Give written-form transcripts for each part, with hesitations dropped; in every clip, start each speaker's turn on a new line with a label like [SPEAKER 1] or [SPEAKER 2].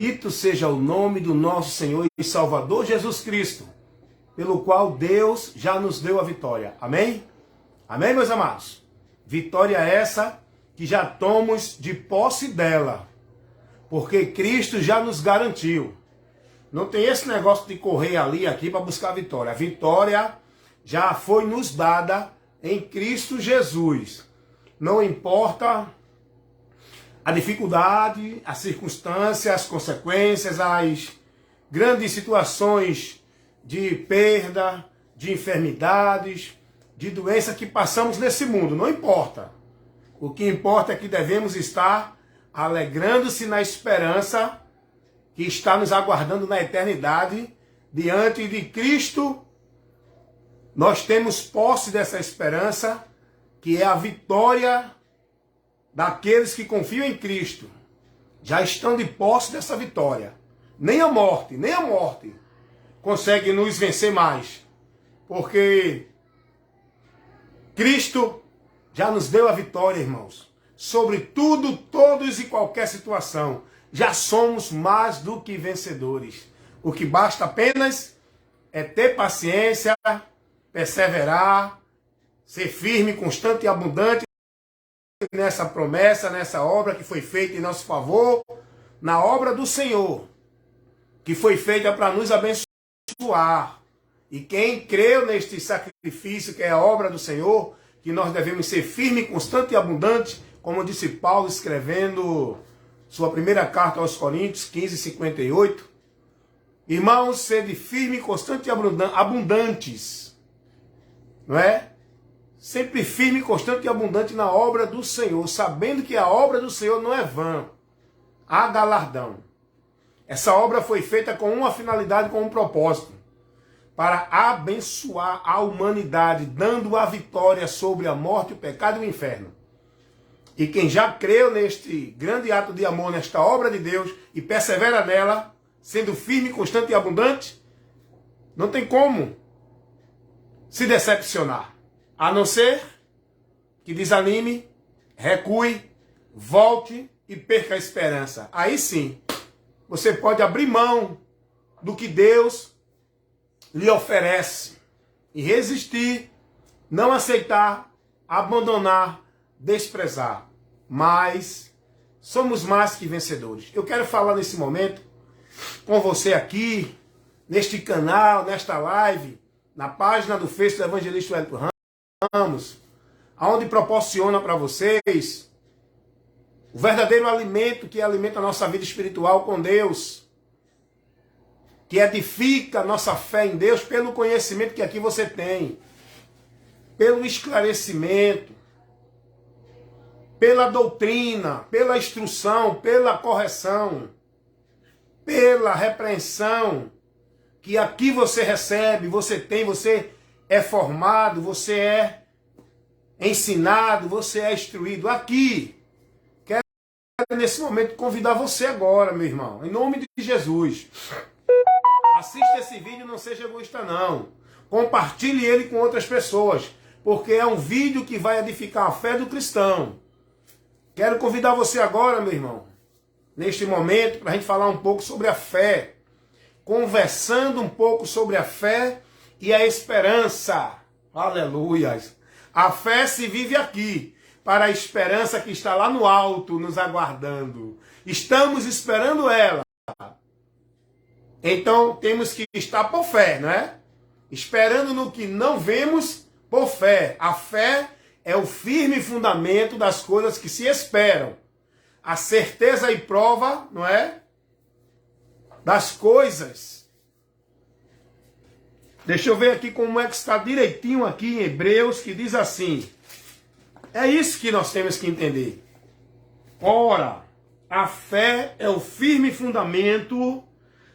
[SPEAKER 1] Bendito seja o nome do nosso Senhor e Salvador Jesus Cristo, pelo qual Deus já nos deu a vitória. Amém? Amém, meus amados? Vitória essa que já tomamos de posse dela, porque Cristo já nos garantiu. Não tem esse negócio de correr ali aqui para buscar a vitória. A vitória já foi nos dada em Cristo Jesus. Não importa a dificuldade, a circunstância, as consequências, as grandes situações de perda, de enfermidades, de doença que passamos nesse mundo. Não importa. O que importa é que devemos estar alegrando-se na esperança que está nos aguardando na eternidade. Diante de Cristo, nós temos posse dessa esperança, que é a vitória daqueles que confiam em Cristo. Já estão de posse dessa vitória. Nem a morte consegue nos vencer mais. Porque Cristo já nos deu a vitória, irmãos. Sobre tudo, todos e qualquer situação. Já somos mais do que vencedores. O que basta apenas é ter paciência, perseverar, ser firme, constante e abundante nessa promessa, nessa obra que foi feita em nosso favor, na obra do Senhor, que foi feita para nos abençoar. E quem creu neste sacrifício, que é a obra do Senhor, que nós devemos ser firme, constante e abundante, como disse Paulo escrevendo sua primeira carta aos Coríntios, 15:58. Irmãos, sede firme, constante e abundantes. Não é? Sempre firme, constante e abundante na obra do Senhor, sabendo que a obra do Senhor não é vã. Há galardão. Essa obra foi feita com uma finalidade, com um propósito. Para abençoar a humanidade, dando a vitória sobre a morte, o pecado e o inferno. E quem já creu neste grande ato de amor, nesta obra de Deus, e persevera nela, sendo firme, constante e abundante, não tem como se decepcionar. A não ser que desanime, recue, volte e perca a esperança. Aí sim, você pode abrir mão do que Deus lhe oferece e resistir, não aceitar, abandonar, desprezar. Mas somos mais que vencedores. Eu quero falar nesse momento com você aqui, neste canal, nesta live, na página do Facebook do Evangelista Wellington Ramos, onde proporciona para vocês o verdadeiro alimento que alimenta a nossa vida espiritual com Deus, que edifica a nossa fé em Deus pelo conhecimento que aqui você tem, pelo esclarecimento, pela doutrina, pela instrução, pela correção, pela repreensão, que aqui você recebe, você tem, você é formado, você é ensinado, você é instruído. Aqui, quero nesse momento convidar você agora, meu irmão, em nome de Jesus. Assista esse vídeo, não seja egoísta não. Compartilhe ele com outras pessoas, porque é um vídeo que vai edificar a fé do cristão. Quero convidar você agora, meu irmão, neste momento, para a gente falar um pouco sobre a fé. Conversando um pouco sobre a fé e a esperança. Aleluia! A fé se vive aqui, para a esperança que está lá no alto, nos aguardando. Estamos esperando ela. Então temos que estar por fé, não é? Esperando no que não vemos por fé. A fé é o firme fundamento das coisas que se esperam. A certeza e prova, não é? Das coisas. Deixa eu ver aqui como é que está direitinho aqui em Hebreus, que diz assim. É isso que nós temos que entender. Ora, a fé é o firme fundamento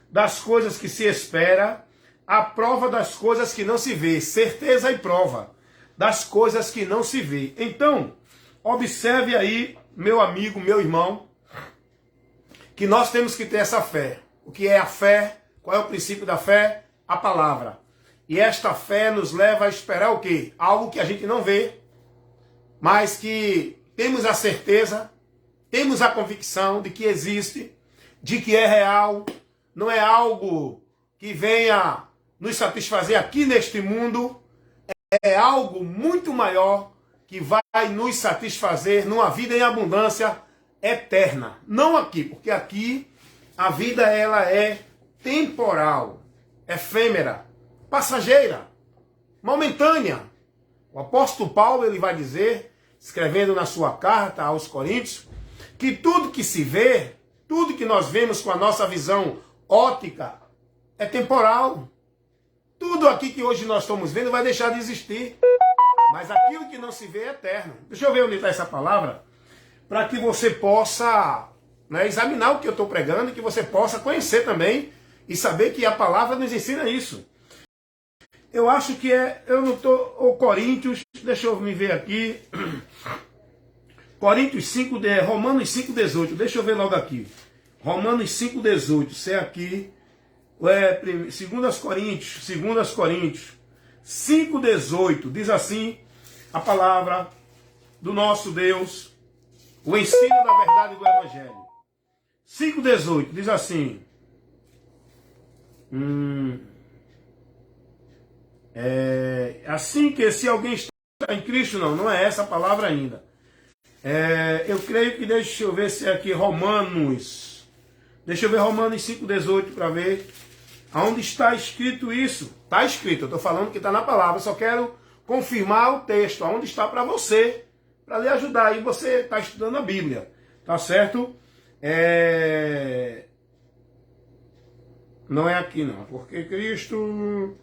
[SPEAKER 1] das coisas que se espera, a prova das coisas que não se vê. Certeza e prova das coisas que não se vê. Então, observe aí, meu amigo, meu irmão, que nós temos que ter essa fé. O que é a fé? Qual é o princípio da fé? A palavra. E esta fé nos leva a esperar o quê? Algo que a gente não vê, mas que temos a certeza, temos a convicção de que existe, de que é real, não é algo que venha nos satisfazer aqui neste mundo, é algo muito maior que vai nos satisfazer numa vida em abundância eterna. Não aqui, porque aqui a vida ela é temporal, efêmera, passageira, momentânea. O apóstolo Paulo ele vai dizer, escrevendo na sua carta aos Coríntios, que tudo que se vê, tudo que nós vemos com a nossa visão óptica é temporal. Tudo aqui que hoje nós estamos vendo vai deixar de existir. Mas aquilo que não se vê é eterno. Deixa eu ver onde está essa palavra, para que você possa, né, examinar o que eu estou pregando e que você possa conhecer também e saber que a palavra nos ensina isso. Eu acho que eu não estou, ou Coríntios, deixa eu me ver aqui, Coríntios 5, Romanos 5,18, deixa eu ver logo aqui, Romanos 5,18, se é aqui, 2 Coríntios 5,18, diz assim, a palavra do nosso Deus, o ensino da verdade do Evangelho. 5,18, diz assim, assim que se alguém está em Cristo, não é essa a palavra ainda. Eu creio que, deixa eu ver se é aqui Romanos. Deixa eu ver Romanos 5,18 para ver aonde está escrito isso. Está escrito, eu estou falando que está na palavra, só quero confirmar o texto, aonde está para você, para lhe ajudar. Aí você está estudando a Bíblia, tá certo? Não é aqui não, porque Cristo...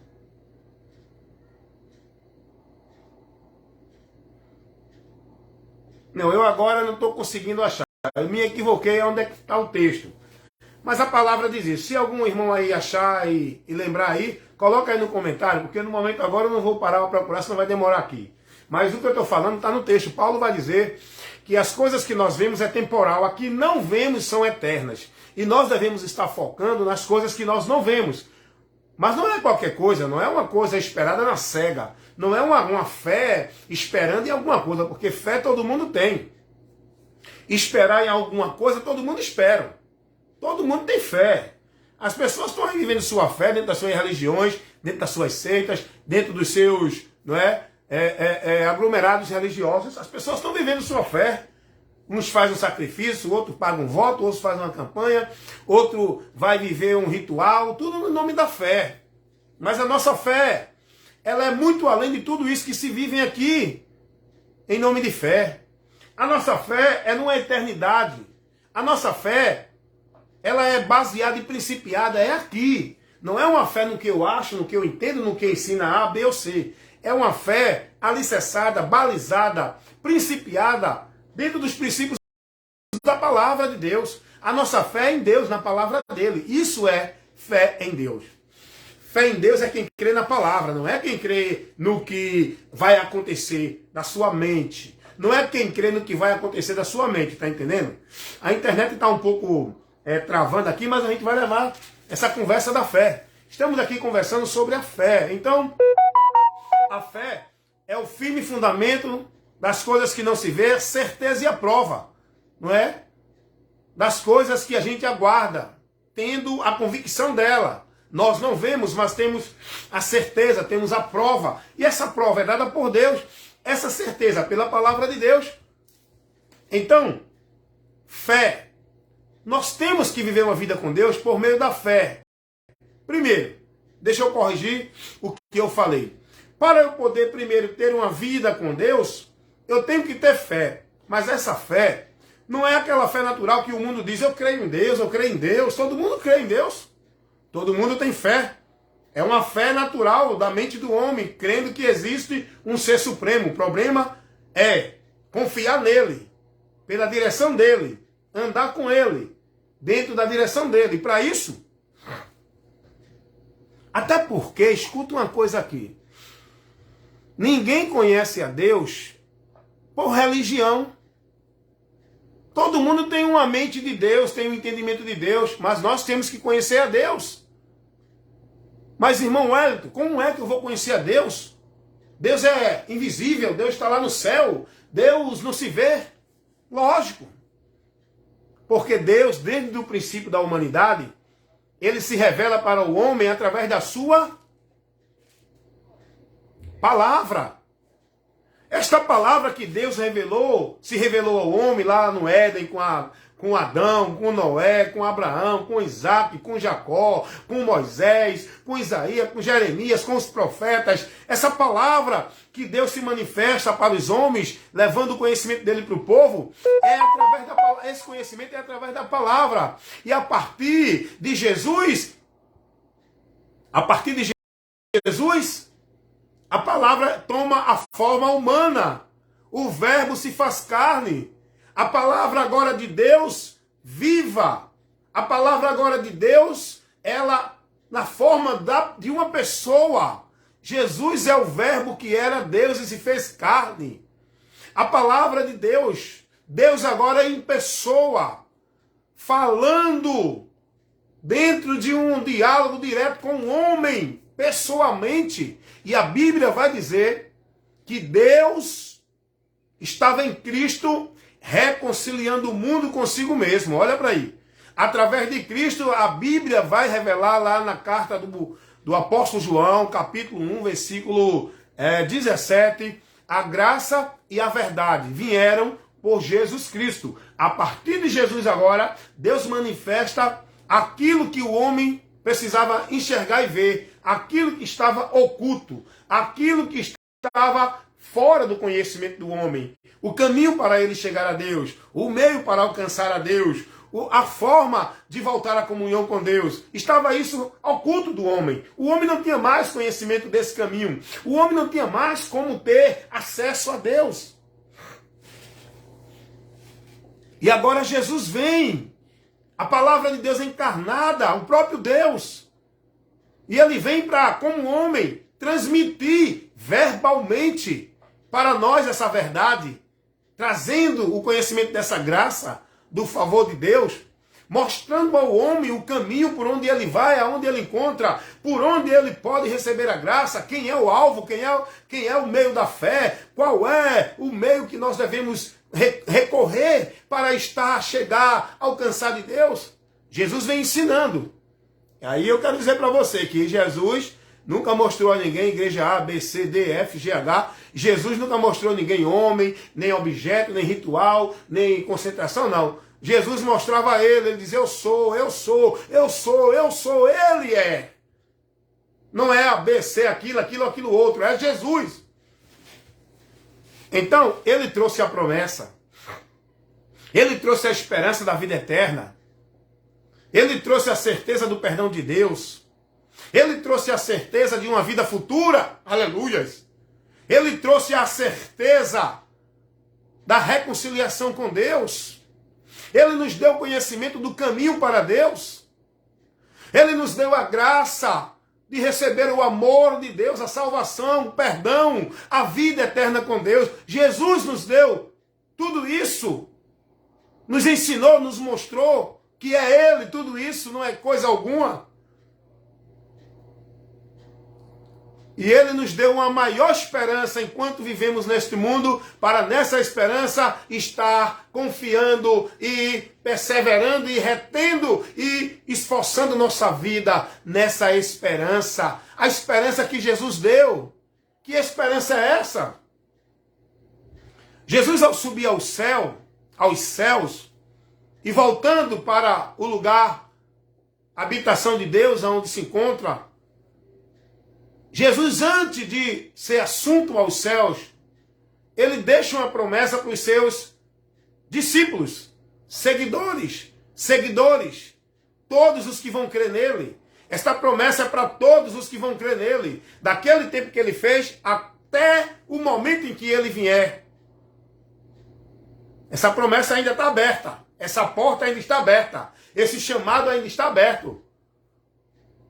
[SPEAKER 1] Não, eu agora não estou conseguindo achar. Eu me equivoquei onde é que está o texto. Mas a palavra diz isso. Se algum irmão aí achar e lembrar aí, coloca aí no comentário, porque no momento agora eu não vou parar para procurar, senão vai demorar aqui. Mas o que eu estou falando está no texto. Paulo vai dizer que as coisas que nós vemos é temporal, aqui não vemos são eternas. E nós devemos estar focando nas coisas que nós não vemos. Mas não é qualquer coisa, não é uma coisa esperada na cega. Não é uma fé esperando em alguma coisa, porque fé todo mundo tem. Esperar em alguma coisa todo mundo espera. Todo mundo tem fé. As pessoas estão vivendo sua fé dentro das suas religiões, dentro das suas seitas, dentro dos seus aglomerados religiosos. As pessoas estão vivendo sua fé. Uns fazem um sacrifício, outro paga um voto, outros fazem uma campanha, outro vai viver um ritual, tudo no nome da fé. Mas a nossa fé, ela é muito além de tudo isso que se vive aqui, em nome de fé. A nossa fé é numa eternidade. A nossa fé, ela é baseada e principiada, é aqui. Não é uma fé no que eu acho, no que eu entendo, no que ensina A, B ou C. É uma fé alicerçada, balizada, principiada, dentro dos princípios da palavra de Deus. A nossa fé é em Deus, na palavra dele. Isso é fé em Deus. Fé em Deus é quem crê na palavra, não é quem crê no que vai acontecer da sua mente. Não é quem crê no que vai acontecer da sua mente, tá entendendo? A internet está um pouco travando aqui, mas a gente vai levar essa conversa da fé. Estamos aqui conversando sobre a fé. Então, a fé é o firme fundamento das coisas que não se vê, certeza e a prova, não é? Das coisas que a gente aguarda, tendo a convicção dela. Nós não vemos, mas temos a certeza, temos a prova. E essa prova é dada por Deus, essa certeza pela palavra de Deus. Então, fé. Nós temos que viver uma vida com Deus por meio da fé. Primeiro, deixa eu corrigir o que eu falei. Para eu poder primeiro ter uma vida com Deus, eu tenho que ter fé. Mas essa fé não é aquela fé natural que o mundo diz, eu creio em Deus, eu creio em Deus. Todo mundo crê em Deus. Todo mundo tem fé. É uma fé natural da mente do homem, crendo que existe um ser supremo. O problema é confiar nele, pela direção dele, andar com ele, dentro da direção dele. E para isso, até porque, escuta uma coisa aqui, ninguém conhece a Deus por religião. Todo mundo tem uma mente de Deus, tem um entendimento de Deus, mas nós temos que conhecer a Deus. Mas, irmão Wellington, como é que eu vou conhecer a Deus? Deus é invisível, Deus está lá no céu, Deus não se vê. Lógico. Porque Deus, desde o princípio da humanidade, ele se revela para o homem através da sua palavra. Esta palavra que Deus revelou, se revelou ao homem lá no Éden com Adão, com Noé, com Abraão, com Isaac, com Jacó, com Moisés, com Isaías, com Jeremias, com os profetas. Essa palavra que Deus se manifesta para os homens, levando o conhecimento dele para o povo, esse conhecimento é através da palavra. E a partir de Jesus, a palavra toma a forma humana. O verbo se faz carne. A palavra agora de Deus viva. A palavra agora de Deus, ela na forma de uma pessoa. Jesus é o verbo que era Deus e se fez carne. A palavra de Deus, Deus agora é em pessoa, falando dentro de um diálogo direto com o homem, pessoalmente. E a Bíblia vai dizer que Deus estava em Cristo reconciliando o mundo consigo mesmo. Olha para aí. Através de Cristo, a Bíblia vai revelar lá na carta do apóstolo João, capítulo 1, versículo 17, a graça e a verdade vieram por Jesus Cristo. A partir de Jesus agora, Deus manifesta aquilo que o homem precisava enxergar e ver, aquilo que estava oculto, aquilo que estava fora do conhecimento do homem, o caminho para ele chegar a Deus, o meio para alcançar a Deus, a forma de voltar à comunhão com Deus. Estava isso oculto do homem. O homem não tinha mais conhecimento desse caminho. O homem não tinha mais como ter acesso a Deus. E agora Jesus vem. A palavra de Deus é encarnada, o próprio Deus. E ele vem para, como homem, transmitir verbalmente para nós essa verdade, trazendo o conhecimento dessa graça, do favor de Deus, mostrando ao homem o caminho por onde ele vai, aonde ele encontra, por onde ele pode receber a graça, quem é o alvo, quem é o meio da fé, qual é o meio que nós devemos recorrer para chegar, alcançar de Deus. Jesus vem ensinando. Aí eu quero dizer para você que Jesus nunca mostrou a ninguém igreja A, B, C, D, F, G, H. Jesus nunca mostrou a ninguém homem, nem objeto, nem ritual, nem concentração, não. Jesus mostrava a ele dizia, eu sou, ele é. Não é A, B, C, aquilo outro, é Jesus. Então, ele trouxe a promessa. Ele trouxe a esperança da vida eterna. Ele trouxe a certeza do perdão de Deus. Ele trouxe a certeza de uma vida futura. Aleluias. Ele trouxe a certeza da reconciliação com Deus. Ele nos deu o conhecimento do caminho para Deus. Ele nos deu a graça de receber o amor de Deus, a salvação, o perdão, a vida eterna com Deus. Jesus nos deu tudo isso. Nos ensinou, nos mostrou que é Ele, tudo isso não é coisa alguma. E Ele nos deu uma maior esperança enquanto vivemos neste mundo, para nessa esperança estar confiando e perseverando e retendo e esforçando nossa vida nessa esperança. A esperança que Jesus deu. Que esperança é essa? Jesus, ao subir ao céu, aos céus, e voltando para o lugar, a habitação de Deus, onde se encontra, Jesus, antes de ser assunto aos céus, ele deixa uma promessa para os seus discípulos, seguidores, todos os que vão crer nele. Esta promessa é para todos os que vão crer nele, daquele tempo que ele fez até o momento em que ele vier. Essa promessa ainda está aberta, essa porta ainda está aberta, esse chamado ainda está aberto.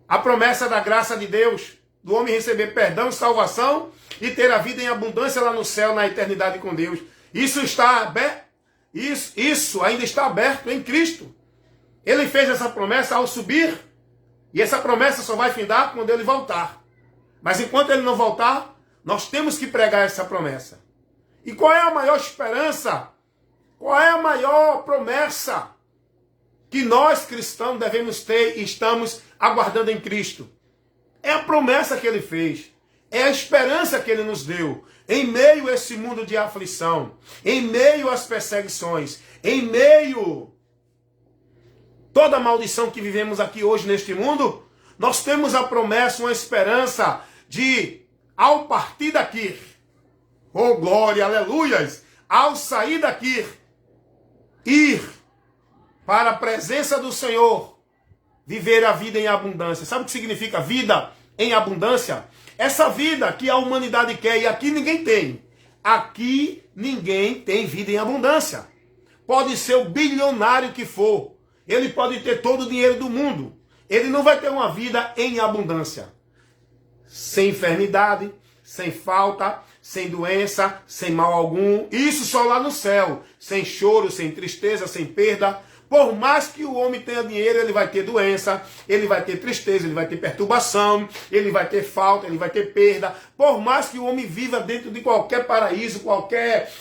[SPEAKER 1] A promessa da graça de Deus, do homem receber perdão e salvação e ter a vida em abundância lá no céu, na eternidade com Deus. Isso está aberto, isso ainda está aberto em Cristo. Ele fez essa promessa ao subir, e essa promessa só vai findar quando ele voltar. Mas enquanto ele não voltar, nós temos que pregar essa promessa. E qual é a maior esperança? Qual é a maior promessa que nós cristãos devemos ter e estamos aguardando em Cristo. É a promessa que ele fez. É a esperança que ele nos deu. Em meio a esse mundo de aflição, em meio às perseguições, em meio a toda a maldição que vivemos aqui hoje neste mundo, nós temos a promessa, uma esperança de, ao partir daqui, oh glória, aleluias, ao sair daqui, ir para a presença do Senhor, viver a vida em abundância. Sabe o que significa vida em abundância? Essa vida que a humanidade quer e aqui ninguém tem. Aqui ninguém tem vida em abundância. Pode ser o bilionário que for. Ele pode ter todo o dinheiro do mundo. Ele não vai ter uma vida em abundância. Sem enfermidade, sem falta, sem doença, sem mal algum. Isso só lá no céu. Sem choro, sem tristeza, sem perda. Por mais que o homem tenha dinheiro, ele vai ter doença, ele vai ter tristeza, ele vai ter perturbação, ele vai ter falta, ele vai ter perda. Por mais que o homem viva dentro de qualquer paraíso, qualquer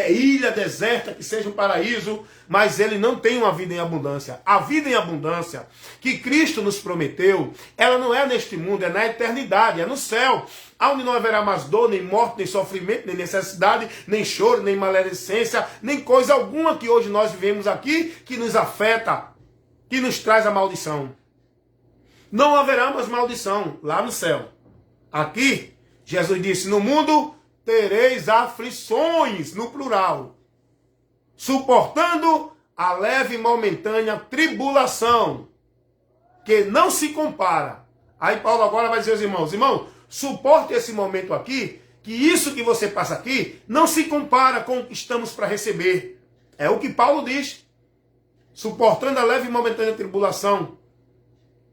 [SPEAKER 1] ilha deserta que seja um paraíso, mas ele não tem uma vida em abundância. A vida em abundância que Cristo nos prometeu, ela não é neste mundo, é na eternidade, é no céu. Onde não haverá mais dor, nem morte, nem sofrimento, nem necessidade, nem choro, nem maledicência, nem coisa alguma que hoje nós vivemos aqui que nos afeta, que nos traz a maldição. Não haverá mais maldição lá no céu. Aqui, Jesus disse, no mundo tereis aflições, no plural, suportando a leve e momentânea tribulação, que não se compara. Aí Paulo agora vai dizer aos irmãos, suporte esse momento aqui, que isso que você passa aqui não se compara com o que estamos para receber. É o que Paulo diz. Suportando a leve e momentânea tribulação.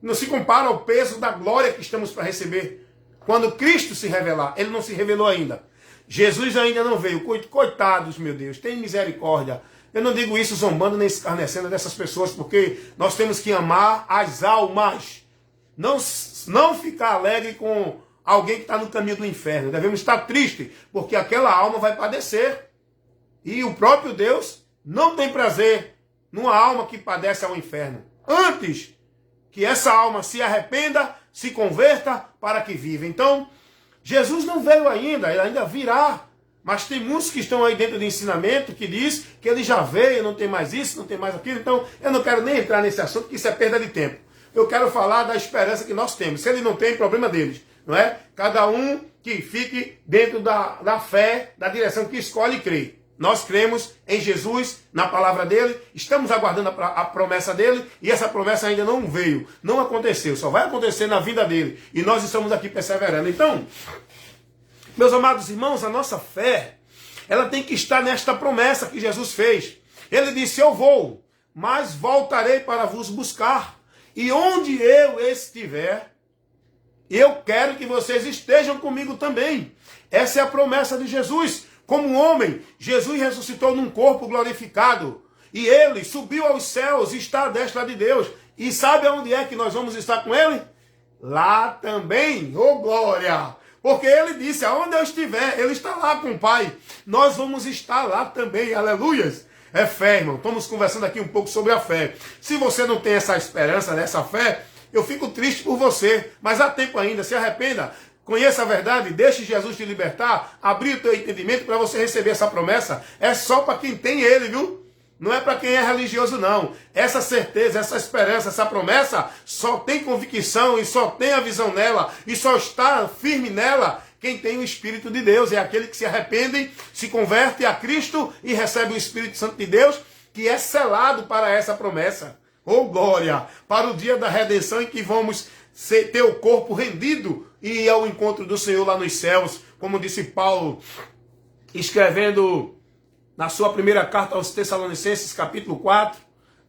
[SPEAKER 1] Não se compara ao peso da glória que estamos para receber. Quando Cristo se revelar, ele não se revelou ainda. Jesus ainda não veio. Coitados, meu Deus, tem misericórdia. Eu não digo isso zombando nem escarnecendo dessas pessoas, porque nós temos que amar as almas. Não ficar alegre com alguém que está no caminho do inferno. Devemos estar tristes, porque aquela alma vai padecer. E o próprio Deus não tem prazer numa alma que padece ao inferno. Antes que essa alma se arrependa, se converta para que viva. Então, Jesus não veio ainda, ele ainda virá. Mas tem muitos que estão aí dentro do ensinamento que diz que ele já veio, não tem mais isso, não tem mais aquilo. Então, eu não quero nem entrar nesse assunto, porque isso é perda de tempo. Eu quero falar da esperança que nós temos. Se ele não tem, problema deles. Não é? Cada um que fique dentro da fé, da direção que escolhe e crê. Nós cremos em Jesus, na palavra dele, estamos aguardando a promessa dele, e essa promessa ainda não veio, não aconteceu, só vai acontecer na vida dele. E nós estamos aqui perseverando. Então, meus amados irmãos, a nossa fé, ela tem que estar nesta promessa que Jesus fez. Ele disse, eu vou, mas voltarei para vos buscar. E onde eu estiver, eu quero que vocês estejam comigo também. Essa é a promessa de Jesus. Como homem, Jesus ressuscitou num corpo glorificado. E ele subiu aos céus e está à destra de Deus. E sabe aonde é que nós vamos estar com ele? Lá também. Oh, glória! Porque ele disse, aonde eu estiver, ele está lá com o Pai. Nós vamos estar lá também. Aleluias! É fé, irmão. Estamos conversando aqui um pouco sobre a fé. Se você não tem essa esperança, nessa fé, eu fico triste por você. Mas há tempo ainda, se arrependa. Conheça a verdade, deixe Jesus te libertar, abrir o teu entendimento para você receber essa promessa. É só para quem tem ele, viu? Não é para quem é religioso, não. Essa certeza, essa esperança, essa promessa, só tem convicção e só tem a visão nela, e só está firme nela quem tem o Espírito de Deus. É aquele que se arrepende, se converte a Cristo e recebe o Espírito Santo de Deus, que é selado para essa promessa. Oh, glória! Para o dia da redenção em que vamos ter o corpo rendido e ir ao encontro do Senhor lá nos céus, como disse Paulo, escrevendo na sua primeira carta aos Tessalonicenses, capítulo 4,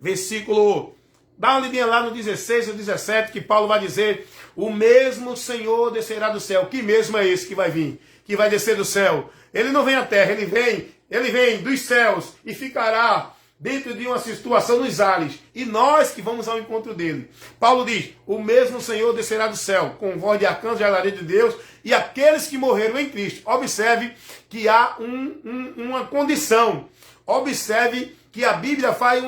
[SPEAKER 1] versículo, dá uma lidinha lá no 16 e 17, que Paulo vai dizer, o mesmo Senhor descerá do céu. Que mesmo é esse que vai vir, que vai descer do céu? Ele não vem à terra, ele vem dos céus e ficará dentro de uma situação nos ares, e nós que vamos ao encontro dele. Paulo diz, o mesmo Senhor descerá do céu, com voz de arcanjo e alaria de Deus, e aqueles que morreram em Cristo. Observe que há uma condição. Observe que a Bíblia faz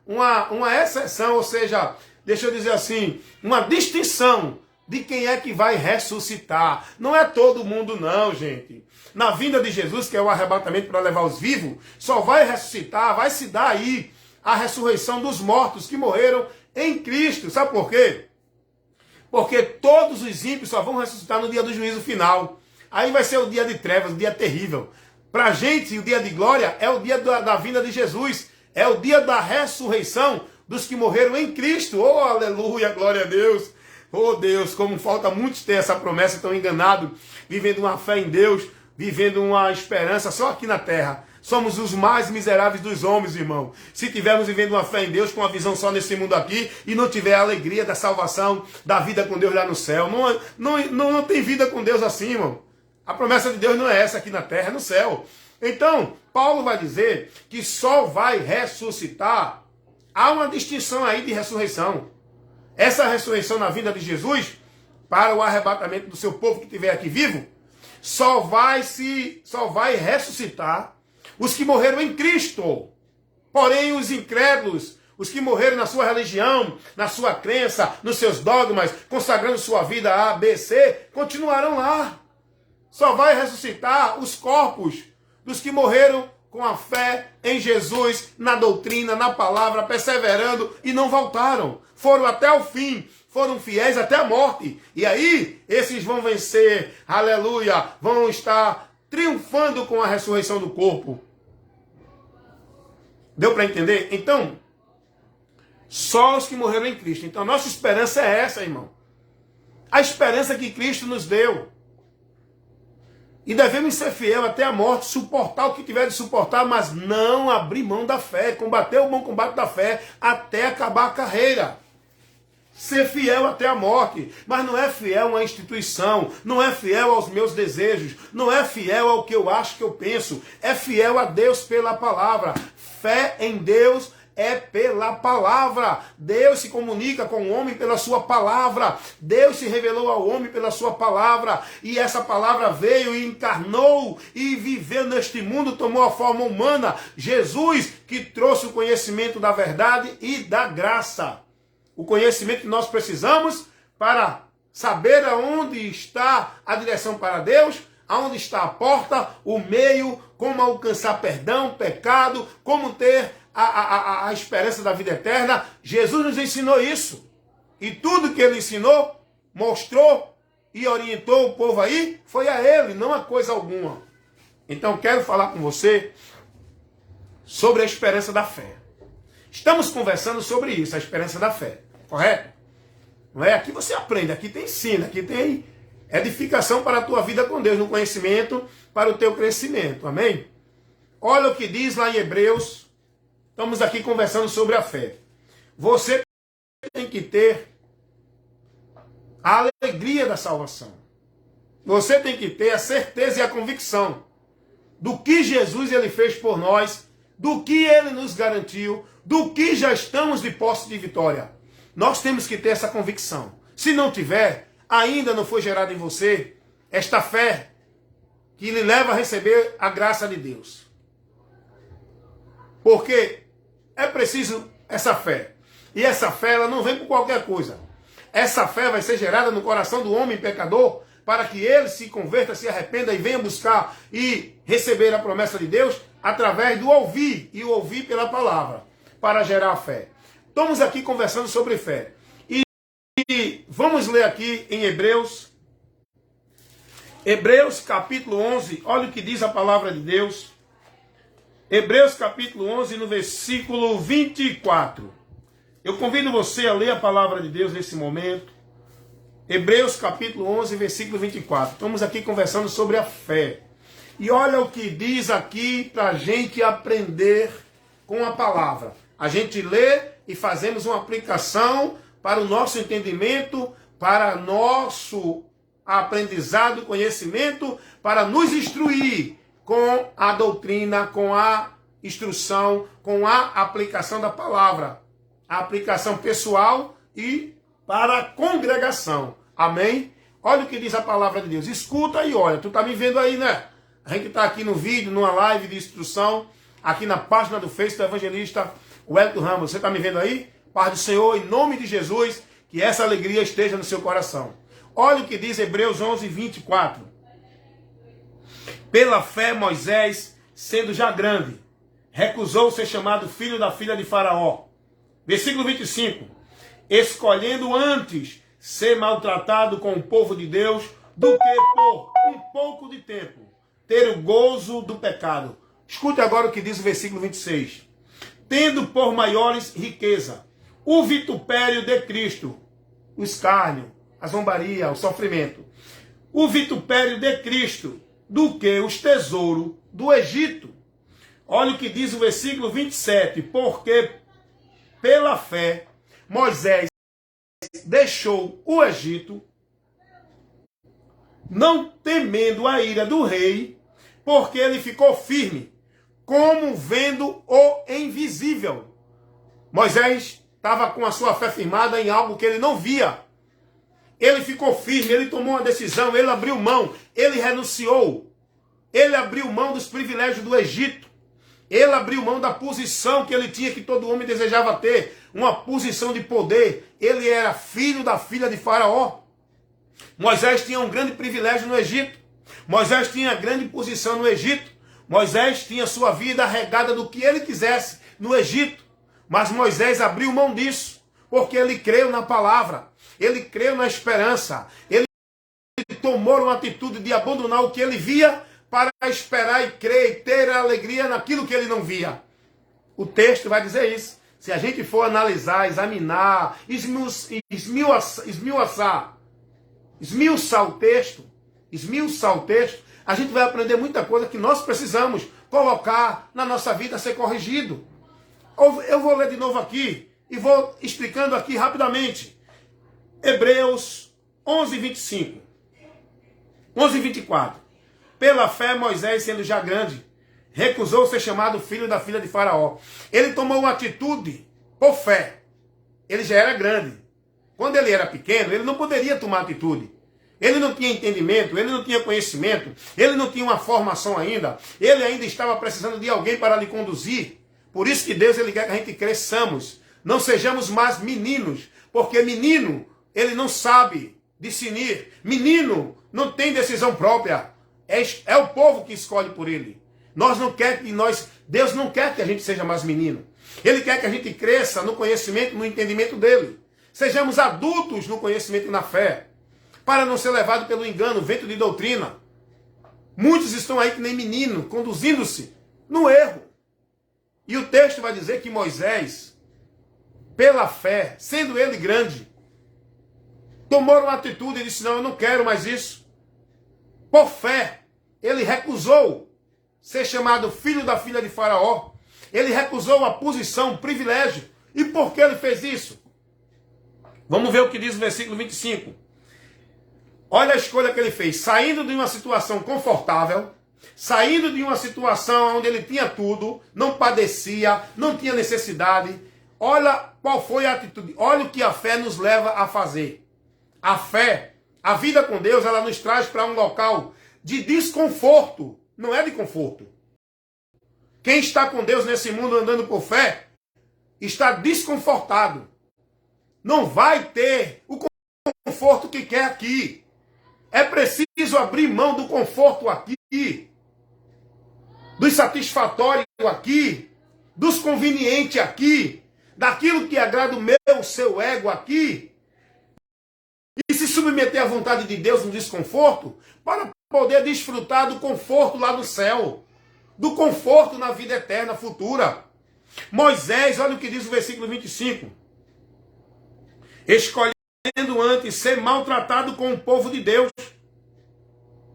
[SPEAKER 1] uma exceção, ou seja, deixa eu dizer assim, uma distinção de quem é que vai ressuscitar. Não é todo mundo não, gente. Na vinda de Jesus, que é o arrebatamento para levar os vivos, só vai ressuscitar, vai se dar aí a ressurreição dos mortos que morreram em Cristo. Sabe por quê? Porque todos os ímpios só vão ressuscitar no dia do juízo final. Aí vai ser o dia de trevas, o dia terrível. Para a gente, o dia de glória é o dia da vinda de Jesus. É o dia da ressurreição dos que morreram em Cristo. Oh, aleluia, glória a Deus. Oh, Deus, como falta muitos ter essa promessa, estão enganados, vivendo uma fé em Deus, vivendo uma esperança só aqui na terra. Somos os mais miseráveis dos homens, irmão. Se tivermos vivendo uma fé em Deus com uma visão só nesse mundo aqui e não tiver a alegria da salvação, da vida com Deus lá no céu, não tem vida com Deus assim, irmão. A promessa de Deus não é essa aqui na terra, é no céu. Então, Paulo vai dizer que só vai ressuscitar. Há uma distinção aí de ressurreição. Essa ressurreição na vinda de Jesus, para o arrebatamento do seu povo que estiver aqui vivo, só vai ressuscitar os que morreram em Cristo. Porém, os incrédulos, os que morreram na sua religião, na sua crença, nos seus dogmas, consagrando sua vida A, B, C, continuarão lá. Só vai ressuscitar os corpos dos que morreram com a fé em Jesus, na doutrina, na palavra, perseverando e não voltaram. Foram até o fim, foram fiéis até a morte. E aí, esses vão vencer, aleluia, vão estar triunfando com a ressurreição do corpo. Deu para entender? Então, só os que morreram em Cristo. Então, nossa esperança é essa, irmão. A esperança que Cristo nos deu. E devemos ser fiel até a morte, suportar o que tiver de suportar, mas não abrir mão da fé, combater o bom combate da fé até acabar a carreira. Ser fiel até a morte, mas não é fiel a uma instituição, não é fiel aos meus desejos, não é fiel ao que eu acho que eu penso, é fiel a Deus pela palavra. Fé em Deus é pela palavra. Deus se comunica com o homem pela sua palavra. Deus se revelou ao homem pela sua palavra. E essa palavra veio e encarnou e viveu neste mundo, tomou a forma humana. Jesus que trouxe o conhecimento da verdade e da graça. O conhecimento que nós precisamos para saber aonde está a direção para Deus, aonde está a porta, o meio, como alcançar perdão, pecado, como ter a esperança da vida eterna. Jesus nos ensinou isso. E tudo que ele ensinou, mostrou e orientou o povo aí, foi a ele, não a coisa alguma. Então quero falar com você sobre a esperança da fé. Estamos conversando sobre isso, a esperança da fé. Correto? Não é? Aqui você aprende, aqui tem ensino, aqui tem edificação para a tua vida com Deus, no conhecimento, para o teu crescimento. Amém? Olha o que diz lá em Hebreus. Estamos aqui conversando sobre a fé. Você tem que ter a alegria da salvação. Você tem que ter a certeza e a convicção do que Jesus ele fez por nós, do que ele nos garantiu, do que já estamos de posse de vitória. Nós temos que ter essa convicção. Se não tiver, ainda não foi gerada em você esta fé que lhe leva a receber a graça de Deus. Porque é preciso essa fé. E essa fé ela não vem por qualquer coisa. Essa fé vai ser gerada no coração do homem pecador para que ele se converta, se arrependa e venha buscar e receber a promessa de Deus através do ouvir, e o ouvir pela palavra, para gerar a fé. Estamos aqui conversando sobre fé. E vamos ler aqui em Hebreus. Hebreus capítulo 11, olha o que diz a palavra de Deus. Hebreus capítulo 11, no versículo 24. Eu convido você a ler a palavra de Deus nesse momento. Hebreus capítulo 11, versículo 24. Estamos aqui conversando sobre a fé. E olha o que diz aqui para a gente aprender com a palavra. A gente lê e fazemos uma aplicação para o nosso entendimento, para nosso aprendizado, conhecimento, para nos instruir com a doutrina, com a instrução, com a aplicação da palavra. A aplicação pessoal e para a congregação. Amém? Olha o que diz a palavra de Deus. Escuta e olha. Tu tá me vendo aí, né? A gente está aqui no vídeo, numa live de instrução, aqui na página do Facebook do evangelista Wellington Ramos, você está me vendo aí? Paz do Senhor, em nome de Jesus, que essa alegria esteja no seu coração. Olha o que diz Hebreus 11, 24. Pela fé, Moisés, sendo já grande, recusou ser chamado filho da filha de Faraó. Versículo 25. Escolhendo antes ser maltratado com o povo de Deus do que por um pouco de tempo ter o gozo do pecado. Escute agora o que diz o versículo 26. Tendo por maiores riqueza o vitupério de Cristo, o escárnio, a zombaria, o sofrimento, o vitupério de Cristo, do que os tesouros do Egito. Olha o que diz o versículo 27. Porque pela fé Moisés deixou o Egito, não temendo a ira do rei, porque ele ficou firme, como vendo o invisível. Moisés estava com a sua fé firmada em algo que ele não via. Ele ficou firme, ele tomou uma decisão, ele abriu mão, ele renunciou. Ele abriu mão dos privilégios do Egito. Ele abriu mão da posição que ele tinha, que todo homem desejava ter, uma posição de poder. Ele era filho da filha de Faraó. Moisés tinha um grande privilégio no Egito. Moisés tinha grande posição no Egito. Moisés tinha sua vida regada do que ele quisesse no Egito. Mas Moisés abriu mão disso, porque ele creu na palavra, ele creu na esperança, ele tomou uma atitude de abandonar o que ele via para esperar e crer e ter a alegria naquilo que ele não via. O texto vai dizer isso. Se a gente for analisar, examinar, esmiuçar o texto, a gente vai aprender muita coisa que nós precisamos colocar na nossa vida a ser corrigido. Eu vou ler de novo aqui e vou explicando aqui rapidamente. Hebreus 11, 25. 11, 24. Pela fé, Moisés, sendo já grande, recusou ser chamado filho da filha de Faraó. Ele tomou uma atitude por fé. Ele já era grande. Quando ele era pequeno, ele não poderia tomar atitude. Ele não tinha entendimento, ele não tinha conhecimento, ele não tinha uma formação ainda. Ele ainda estava precisando de alguém para lhe conduzir. Por isso que Deus ele quer que a gente cresçamos. Não sejamos mais meninos. Porque menino, ele não sabe discernir. Menino não tem decisão própria. É o povo que escolhe por ele. Deus não quer que a gente seja mais menino. Ele quer que a gente cresça no conhecimento, no entendimento dele. Sejamos adultos no conhecimento e na fé. Para não ser levado pelo engano, vento de doutrina. Muitos estão aí que nem menino, conduzindo-se no erro. E o texto vai dizer que Moisés, pela fé, sendo ele grande, tomou uma atitude e disse, não, eu não quero mais isso. Por fé, ele recusou ser chamado filho da filha de Faraó. Ele recusou a posição, o privilégio. E por que ele fez isso? Vamos ver o que diz o versículo 25. Olha a escolha que ele fez. Saindo de uma situação confortável, saindo de uma situação onde ele tinha tudo, não padecia, não tinha necessidade. Olha qual foi a atitude. Olha o que a fé nos leva a fazer. A fé, a vida com Deus, ela nos traz para um local de desconforto. Não é de conforto. Quem está com Deus nesse mundo andando por fé, está desconfortado. Não vai ter o conforto que quer aqui. É preciso abrir mão do conforto aqui, do satisfatório aqui, dos convenientes aqui, daquilo que agrada o meu, o seu ego aqui, e se submeter à vontade de Deus no desconforto, para poder desfrutar do conforto lá no céu, do conforto na vida eterna futura. Moisés, olha o que diz o versículo 25. Escolhendo antes ser maltratado com o povo de Deus,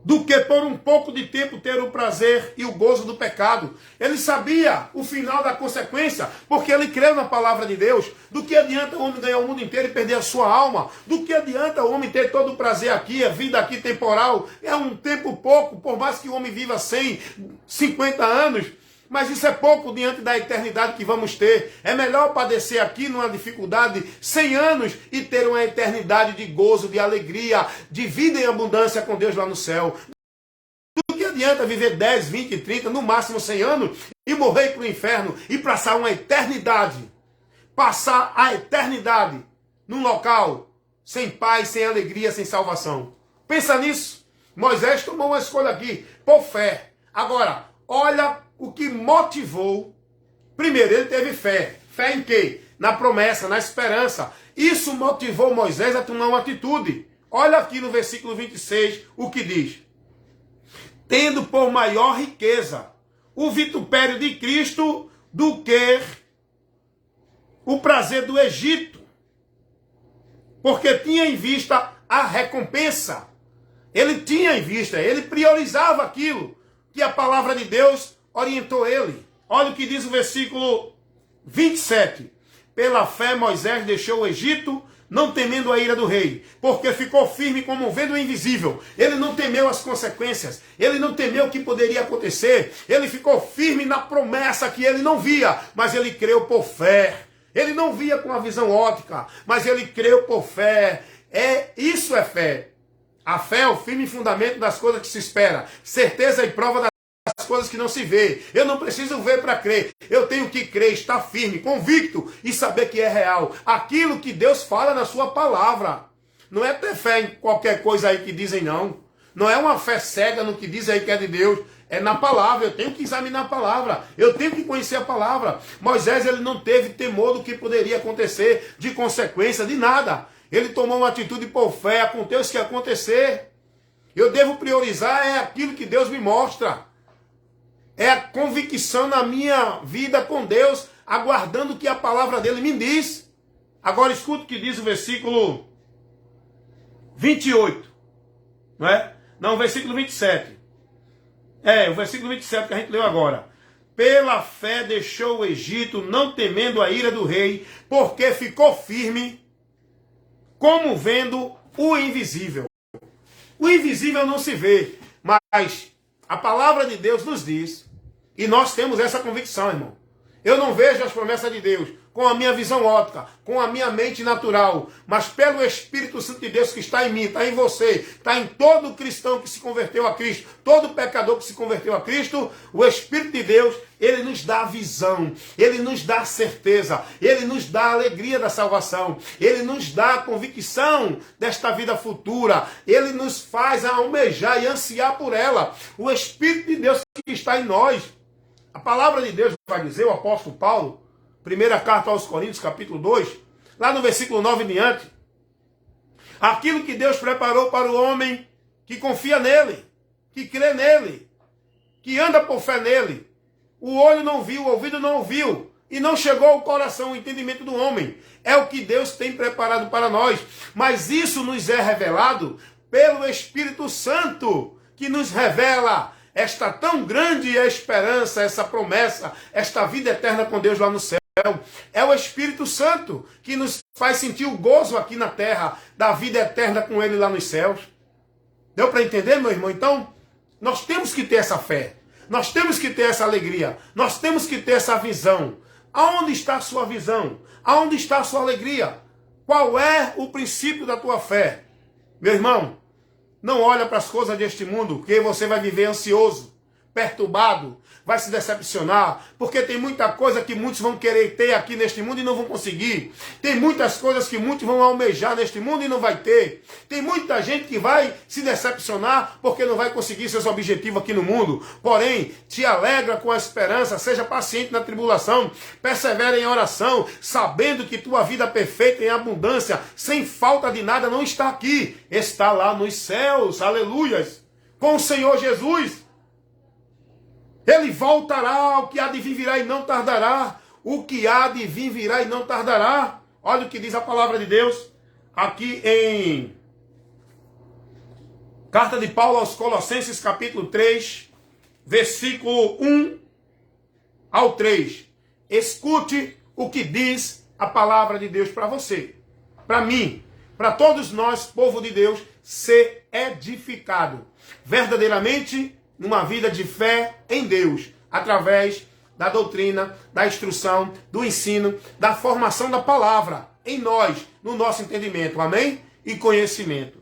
[SPEAKER 1] do que por um pouco de tempo ter o prazer e o gozo do pecado. Ele sabia o final da consequência, porque ele creu na palavra de Deus. Do que adianta o homem ganhar o mundo inteiro e perder a sua alma? Do que adianta o homem ter todo o prazer aqui, a vida aqui temporal? É um tempo pouco, por mais que o homem viva 100, 50 anos, mas isso é pouco diante da eternidade que vamos ter. É melhor padecer aqui numa dificuldade 100 anos e ter uma eternidade de gozo, de alegria, de vida em abundância com Deus lá no céu, do que adianta viver 10, 20, 30, no máximo 100 anos e morrer para o inferno e passar uma eternidade. Passar a eternidade num local sem paz, sem alegria, sem salvação. Pensa nisso. Moisés tomou uma escolha aqui, por fé. Agora, olha o que motivou. Primeiro, ele teve fé. Fé em quê? Na promessa, na esperança. Isso motivou Moisés a tomar uma atitude. Olha aqui no versículo 26 o que diz. Tendo por maior riqueza o vitupério de Cristo do que o prazer do Egito. Porque tinha em vista a recompensa. Ele tinha em vista, ele priorizava aquilo que a palavra de Deus orientou ele. Olha o que diz o versículo 27. Pela fé Moisés deixou o Egito, não temendo a ira do rei, porque ficou firme como um vento invisível. Ele não temeu as consequências, ele não temeu o que poderia acontecer, ele ficou firme na promessa que ele não via, mas ele creu por fé. Ele não via com a visão óptica, mas ele creu por fé. Isso é fé. A fé é o firme fundamento das coisas que se espera, certeza e prova das coisas que não se vê. Eu não preciso ver para crer. Eu tenho que crer, estar firme, convicto e saber que é real. Aquilo que Deus fala na sua palavra. Não é ter fé em qualquer coisa aí que dizem não. Não é uma fé cega no que diz aí que é de Deus. É na palavra. Eu tenho que examinar a palavra. Eu tenho que conhecer a palavra. Moisés, ele não teve temor do que poderia acontecer, de consequência, de nada. Ele tomou uma atitude por fé. Aconteça o que acontecer. Eu devo priorizar aquilo que Deus me mostra. É a convicção na minha vida com Deus, aguardando o que a palavra dele me diz. Agora escuta o que diz o versículo 28. Não é? Não, o versículo 27. O versículo 27 que a gente leu agora. Pela fé deixou o Egito, não temendo a ira do rei, porque ficou firme, como vendo o invisível. O invisível não se vê, mas a palavra de Deus nos diz, e nós temos essa convicção, irmão. Eu não vejo as promessas de Deus com a minha visão óptica, com a minha mente natural, mas pelo Espírito Santo de Deus que está em mim, está em você, está em todo cristão que se converteu a Cristo, todo pecador que se converteu a Cristo, o Espírito de Deus, ele nos dá a visão, ele nos dá a certeza, ele nos dá a alegria da salvação, ele nos dá a convicção desta vida futura, ele nos faz almejar e ansiar por ela. O Espírito de Deus que está em nós. A palavra de Deus vai dizer, o apóstolo Paulo, primeira carta aos Coríntios, capítulo 2, lá no versículo 9 em diante, aquilo que Deus preparou para o homem que confia nele, que crê nele, que anda por fé nele. O olho não viu, o ouvido não ouviu, e não chegou ao coração o entendimento do homem. É o que Deus tem preparado para nós. Mas isso nos é revelado pelo Espírito Santo, que nos revela esta tão grande esperança, essa promessa, esta vida eterna com Deus lá no céu. É o Espírito Santo que nos faz sentir o gozo aqui na terra, da vida eterna com Ele lá nos céus. Deu para entender, meu irmão? Então, nós temos que ter essa fé. Nós temos que ter essa alegria. Nós temos que ter essa visão. Aonde está a sua visão? Aonde está a sua alegria? Qual é o princípio da tua fé? Meu irmão, não olha para as coisas deste mundo, que você vai viver ansioso, perturbado, vai se decepcionar, porque tem muita coisa que muitos vão querer ter aqui neste mundo e não vão conseguir. Tem muitas coisas que muitos vão almejar neste mundo e não vai ter. Tem muita gente que vai se decepcionar porque não vai conseguir seus objetivos aqui no mundo. Porém, te alegra com a esperança, seja paciente na tribulação, persevera em oração, sabendo que tua vida perfeita em abundância, sem falta de nada, não está aqui, está lá nos céus, aleluias, com o Senhor Jesus. Ele voltará, o que há de vir virá e não tardará. O que há de vir virá e não tardará. Olha o que diz a palavra de Deus aqui em Carta de Paulo aos Colossenses, capítulo 3, versículo 1 ao 3. Escute o que diz a palavra de Deus para você, para mim, para todos nós, povo de Deus, ser edificado verdadeiramente numa vida de fé em Deus, através da doutrina, da instrução, do ensino, da formação da palavra em nós, no nosso entendimento, amém? E conhecimento.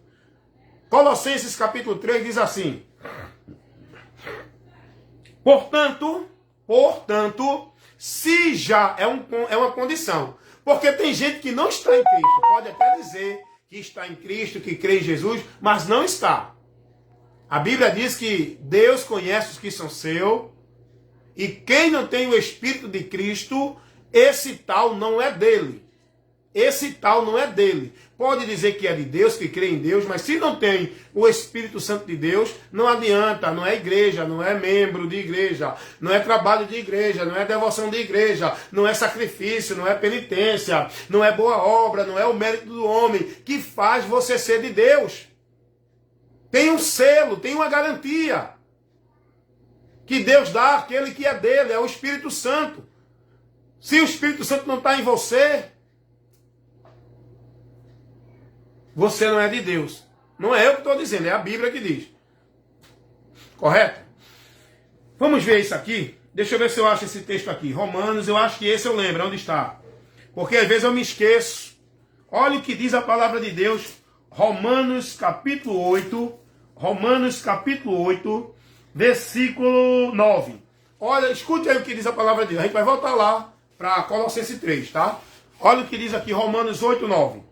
[SPEAKER 1] Colossenses capítulo 3 diz assim: Portanto, se já é uma condição. Porque tem gente que não está em Cristo. Pode até dizer que está em Cristo, que crê em Jesus, mas não está. A Bíblia diz que Deus conhece os que são seus, e quem não tem o Espírito de Cristo, esse tal não é dele. Esse tal não é dele. Pode dizer que é de Deus, que crê em Deus, mas se não tem o Espírito Santo de Deus, não adianta, não é igreja, não é membro de igreja, não é trabalho de igreja, não é devoção de igreja, não é sacrifício, não é penitência, não é boa obra, não é o mérito do homem que faz você ser de Deus. Tem um selo, tem uma garantia que Deus dá àquele que é dele, é o Espírito Santo. Se o Espírito Santo não está em você, você não é de Deus. Não é eu que estou dizendo, é a Bíblia que diz. Correto? Vamos ver isso aqui. Deixa eu ver se eu acho esse texto aqui. Romanos, eu acho que esse eu lembro, onde está? Porque às vezes eu me esqueço. Olha o que diz a palavra de Deus. Romanos capítulo 8. Romanos capítulo 8, versículo 9. Olha, escute aí o que diz a palavra de Deus. A gente vai voltar lá para Colossenses 3, tá? Olha o que diz aqui, Romanos 8, 9.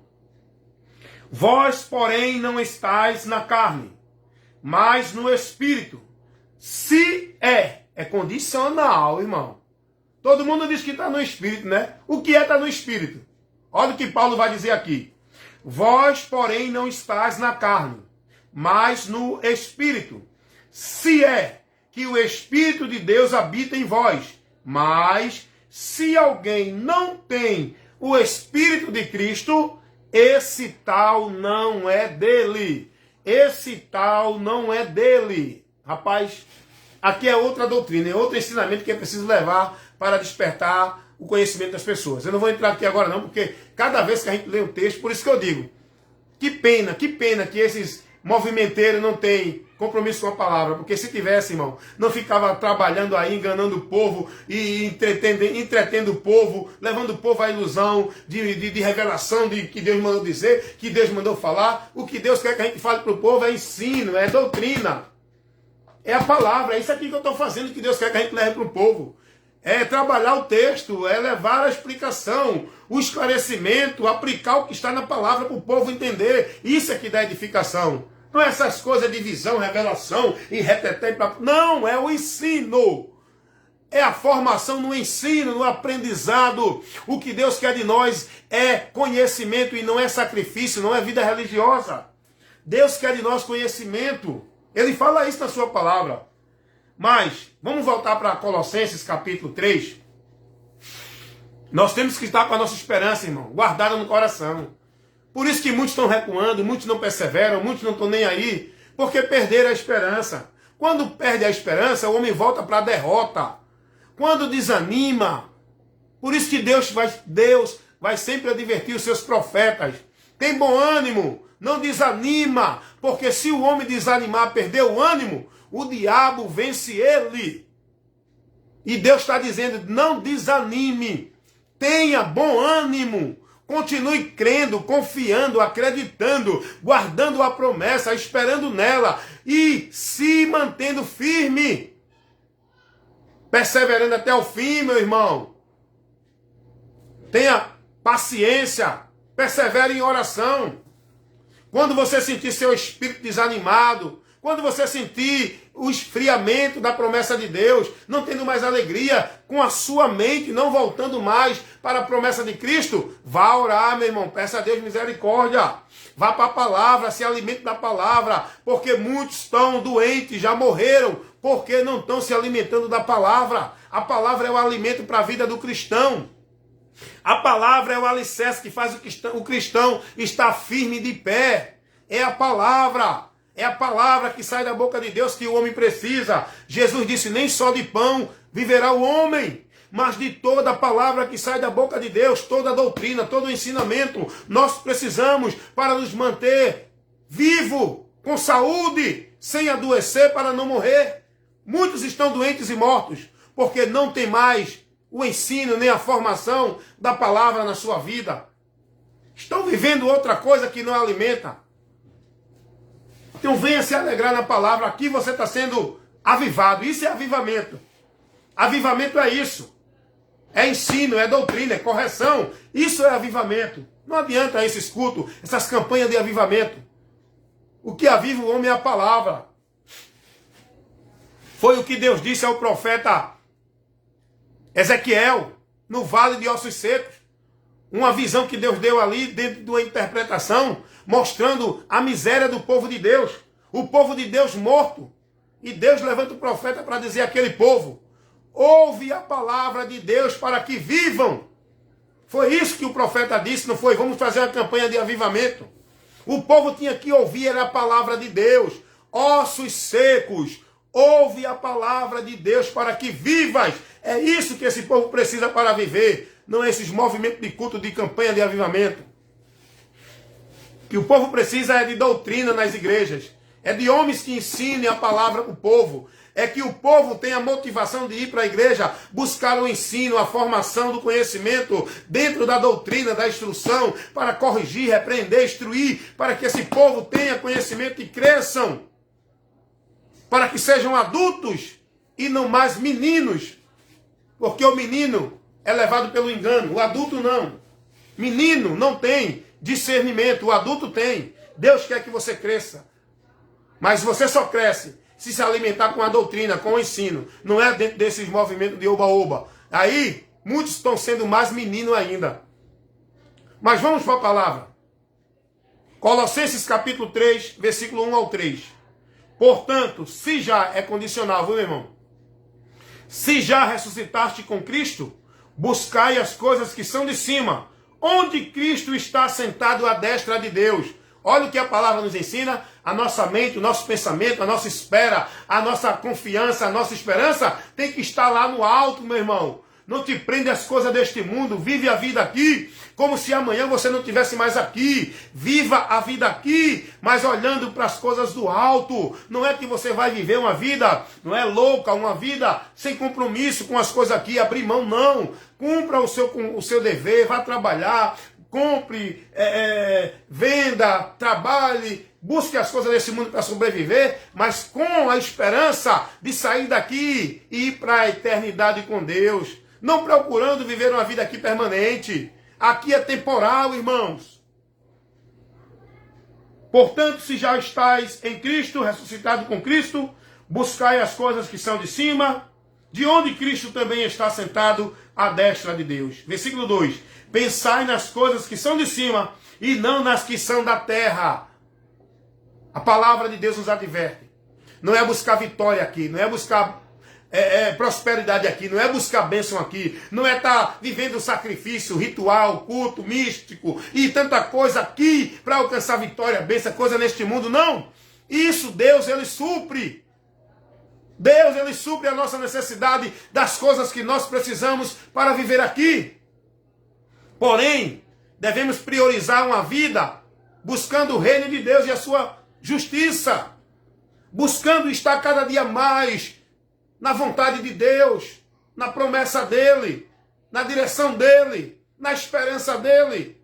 [SPEAKER 1] Vós, porém, não estáis na carne, mas no Espírito. Se é condicional, irmão. Todo mundo diz que está no Espírito, né? O que é estar no Espírito? Olha o que Paulo vai dizer aqui. Vós, porém, não estáis na carne, mas no Espírito. Se é que o Espírito de Deus habita em vós. Mas, se alguém não tem o Espírito de Cristo, esse tal não é dele. Esse tal não é dele. Rapaz, aqui é outra doutrina, é outro ensinamento que é preciso levar para despertar o conhecimento das pessoas. Eu não vou entrar aqui agora não, porque cada vez que a gente lê um texto, por isso que eu digo, que pena que esses movimenteiros não têm compromisso com a palavra, porque se tivesse, irmão, não ficava trabalhando aí, enganando o povo e entretendo o povo, levando o povo à ilusão de revelação de que Deus mandou dizer, que Deus mandou falar. O que Deus quer que a gente fale para o povo é ensino, é doutrina, é a palavra, é isso aqui que eu estou fazendo que Deus quer que a gente leve para o povo. É trabalhar o texto, é levar a explicação, o esclarecimento, aplicar o que está na palavra para o povo entender. Isso é que dá edificação. Não é essas coisas de visão, revelação e reteté. Não, é o ensino. É a formação no ensino, no aprendizado. O que Deus quer de nós é conhecimento e não é sacrifício, não é vida religiosa. Deus quer de nós conhecimento. Ele fala isso na sua palavra. Mas, vamos voltar para Colossenses capítulo 3. Nós temos que estar com a nossa esperança, irmão, guardada no coração. Por isso que muitos estão recuando, muitos não perseveram, muitos não estão nem aí, porque perderam a esperança. Quando perde a esperança, o homem volta para a derrota. Quando desanima, por isso que Deus vai sempre advertir os seus profetas. Tem bom ânimo, não desanima, porque se o homem desanimar, perder o ânimo, o diabo vence ele. E Deus está dizendo, não desanime, tenha bom ânimo. Continue crendo, confiando, acreditando, guardando a promessa, esperando nela e se mantendo firme. Perseverando até o fim, meu irmão. Tenha paciência, persevere em oração. Quando você sentir seu espírito desanimado, quando você sentir o esfriamento da promessa de Deus, não tendo mais alegria, com a sua mente não voltando mais para a promessa de Cristo, vá orar, meu irmão, peça a Deus misericórdia. Vá para a palavra, se alimente da palavra, porque muitos estão doentes, já morreram, porque não estão se alimentando da palavra. A palavra é o alimento para a vida do cristão. A palavra é o alicerce que faz o cristão estar firme de pé. É a palavra. É a palavra que sai da boca de Deus que o homem precisa. Jesus disse, nem só de pão viverá o homem, mas de toda a palavra que sai da boca de Deus, toda a doutrina, todo o ensinamento. Nós precisamos para nos manter vivo, com saúde, sem adoecer para não morrer. Muitos estão doentes e mortos, porque não tem mais o ensino nem a formação da palavra na sua vida. Estão vivendo outra coisa que não alimenta. Então venha se alegrar na palavra. Aqui você está sendo avivado. Isso é avivamento. Avivamento é isso. É ensino, é doutrina, é correção. Isso é avivamento. Não adianta esses cultos, essas campanhas de avivamento. O que aviva o homem é a palavra. Foi o que Deus disse ao profeta Ezequiel, no vale de ossos secos. Uma visão que Deus deu ali dentro de uma interpretação, mostrando a miséria do povo de Deus. O povo de Deus morto. E Deus levanta o profeta para dizer àquele povo: ouve a palavra de Deus para que vivam. Foi isso que o profeta disse, não foi? Vamos fazer uma campanha de avivamento. O povo tinha que ouvir a palavra de Deus. Ossos secos, ouve a palavra de Deus para que vivas. É isso que esse povo precisa para viver. Não é esses movimentos de culto, de campanha de avivamento. O que o povo precisa é de doutrina nas igrejas. É de homens que ensinem a palavra para o povo. É que o povo tenha motivação de ir para a igreja, buscar o ensino, a formação do conhecimento dentro da doutrina, da instrução, para corrigir, repreender, instruir, para que esse povo tenha conhecimento e cresçam. Para que sejam adultos e não mais meninos. Porque o menino é levado pelo engano, o adulto não. Menino não tem discernimento, o adulto tem. Deus quer que você cresça. Mas você só cresce se alimentar com a doutrina, com o ensino. Não é dentro desses movimentos de oba-oba. Aí, muitos estão sendo mais meninos ainda. Mas vamos para a palavra. Colossenses capítulo 3, versículo 1 ao 3. Portanto, se já é condicional, viu, meu irmão? Se já ressuscitaste com Cristo, buscai as coisas que são de cima, onde Cristo está sentado à destra de Deus. Olha o que a palavra nos ensina. A nossa mente, o nosso pensamento, a nossa espera, a nossa confiança, a nossa esperança tem que estar lá no alto, meu irmão. Não te prende às coisas deste mundo. Vive a vida aqui como se amanhã você não estivesse mais aqui. Viva a vida aqui, mas olhando para as coisas do alto. Não é que você vai viver uma vida, não é louca, uma vida sem compromisso com as coisas aqui, abrir mão, não. Cumpra o seu dever, vá trabalhar, compre, venda, trabalhe, busque as coisas desse mundo para sobreviver, mas com a esperança de sair daqui e ir para a eternidade com Deus. Não procurando viver uma vida aqui permanente. Aqui é temporal, irmãos. Portanto, se já estáis em Cristo, ressuscitado com Cristo, buscai as coisas que são de cima, de onde Cristo também está sentado à destra de Deus. Versículo 2. Pensai nas coisas que são de cima e não nas que são da terra. A palavra de Deus nos adverte. Não é buscar vitória aqui, não é buscar prosperidade aqui, não é buscar bênção aqui, não é estar vivendo sacrifício, ritual, culto, místico e tanta coisa aqui para alcançar vitória, bênção, coisa neste mundo, não. Isso Deus, Ele supre. Deus, Ele supre a nossa necessidade das coisas que nós precisamos para viver aqui. Porém, devemos priorizar uma vida buscando o reino de Deus e a sua justiça, buscando estar cada dia mais na vontade de Deus, na promessa dEle, na direção dEle, na esperança dEle,